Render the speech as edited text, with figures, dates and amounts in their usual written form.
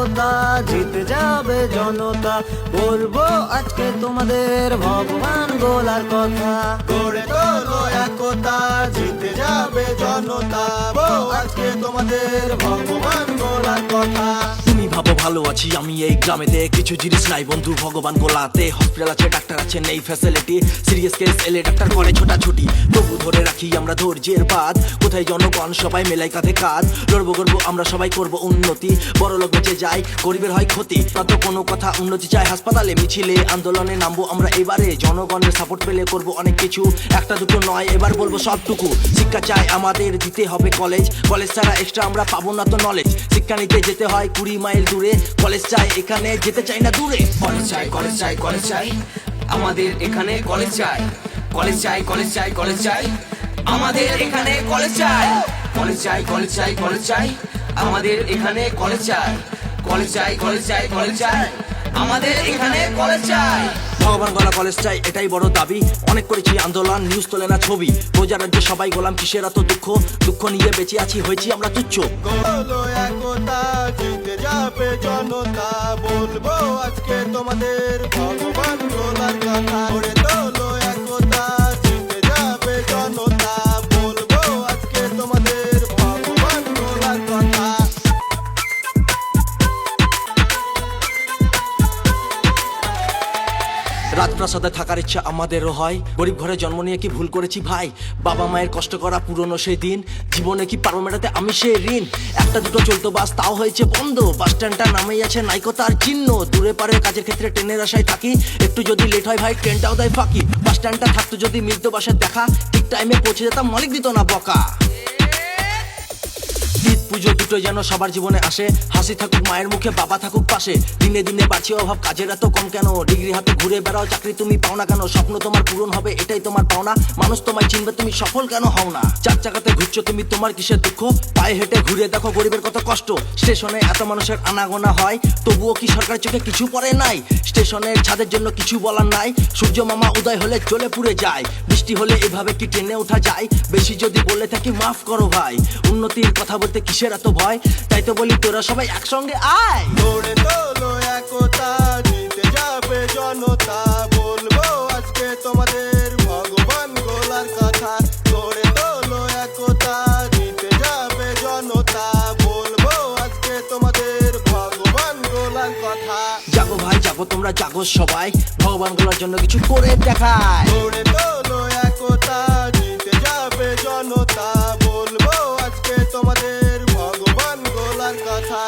একতা, জিতে যাবে জনতা। বলবো আজকে তোমাদের ভগবান গোলার কথা। গড়ে তোলো একতা, জিতে যাবে জনতা। আজকে তোমাদের ভগবান গোলার কথা। তুমি ভাবো ভালো আছি আমি এই গ্রামেতে, কিছু জিনিস নাই বন্ধু ভগবান গোলাতে। হসপিটাল আছে, ডাক্তার আছে, নেই ফ্যাসিলিটি, সিরিয়াস কেস এলে ডাক্তার করে ছোটাছুটি। তবু ধরে রাখি আমরা ধৈর্যের বাঁধ, কোথায় জনগণ সবাই মেলাই কাঁধে কাঁধ। লড়বো করবো আমরা সবাই করবো উন্নতি, বড় লোক বেঁচে যায় গরিবের হয় ক্ষতি। তা তো কোনো কথা, উন্নতি চাই হাসপাতালে মিছিলে আন্দোলনে নামবো আমরা এবারে। জনগণের সাপোর্ট পেলে করবো অনেক কিছু, একটা দুটো নয় এবার বলবো সবটুকু। শিক্ষা চাই আমাদের, দিতে হবে কলেজ, কলেজ ছাড়া এক্সট্রা আমরা পাবো না তো নলেজ। শিক্ষা নিতে যেতে হয় 20 মাইল দূরে, কলেজ চাই এখানে যেতে চাই না দূরে। কলেজ চাই কলেজ চাই কলেজ চাই আমাদের এখানে কলেজ চাই। কলেজ চাই কলেজ চাই কলেজ চাই আমাদের এখানে কলেজ চাই। কলেজ চাই কলেজ চাই কলেজ চাই আমাদের এখানে কলেজ চাই। কলেজ চাই কলেজ চাই কলেজ চাই আমাদের এখানে কলেজ চাই। ভগবান গলা কলেজ চাই এটাই বড় দাবি, অনেক করেছি আন্দোলন, নিউজ তোলে না ছবি। প্রজা রাজ্যে সবাই গোলাম, কিসের এত দুঃখ, দুঃখ নিয়ে বেঁচে আছি হয়েছি আমরা তুচ্ছ। গড়লো একতা, জিতে যাবে জনতা। বলবো আজকে তোমাদের ভগবান গোলার কথা। গড়ে তোলো একতা, জিতে যাবে জনতা। বলবো আজকে তোমাদের ভগবান গোলার কথা। রাজপ্রাসাদে থাকার ইচ্ছা আমাদেরও হয়, গরিব ঘরে জন্ম নিয়ে কি ভুল করেছি ভাই। বাবা মায়ের কষ্ট করা পুরনো সেই দিন, জীবনে কি পারবো মেটাতে আমি সেই ঋণ। একটা দুটো চলতো বাস, তাও হয়েছে বন্ধ, বাস স্ট্যান্ডটা নামেই আছে নাইকো তার চিহ্ন। দূরে পারে কাজের ক্ষেত্রে ট্রেনের আশায় থাকি, একটু যদি লেট হয় ভাই ট্রেনটাও দেয় ফাঁকি। বাস স্ট্যান্ডটা থাকতো যদি মিলতো বাসের দেখা, ঠিক টাইমে পৌঁছে যেতাম, মালিক দিত না বকা। ঈদ পুজো দুটো যেন সবার জীবনে আসে, হাসি থাকুক মায়ের মুখে, বাবা থাকুক পাশে। দিনে দিনে বাড়ছে অভাব, কাজের এত কম কেন? ডিগ্রি হাতে ঘুরে বেড়াও, চাকরি তুমি পাও না কেন? স্বপ্ন তোমার পূরণ হবে এটাই তোমার পাওনা, মানুষ তোমায় চিনবে, তুমি সফল কেন হও না? চার চাকাতে ঘুরছো তুমি, তোমার কিসের দুঃখ? পায়ে হেঁটে ঘুরে দেখো গরিবের কত কষ্ট। স্টেশনে এত মানুষের আনাগোনা হয়, তবুও কি সরকার চোখে কিছু পড়ে নাই? স্টেশনের ছাদের জন্য কিছু বলার নাই, সূর্য মামা উদয় হলে জ্বলে পুড়ে যায়। বৃষ্টি হলে এভাবে কি ট্রেনে ওঠা যায়? বেশি যদি বলে থাকি মাফ করো ভাই, উন্নতির কথা বলতে কিসের এত ভয়? তাই তো বলি তোরা সবাই একসঙ্গে আয়। গড়ে তোলো একতা, জিতে যাবে জনতা। বলবো আজকে তোমাদের ভগবান গোলার কথা। গড়ে তোলো একতা, জিতে যাবে জনতা। বলবো আজকে তোমাদের ভগবান গোলার কথা। জাগো ভাই জাগো, তোমরা জাগো সবাই, ভগবান গোলার জন্য কিছু করে দেখায়। গড়ে তোলো একতা, জিতে যাবে জনতা। বলবো আজকে তোমাদের ভগবান গোলার কথা।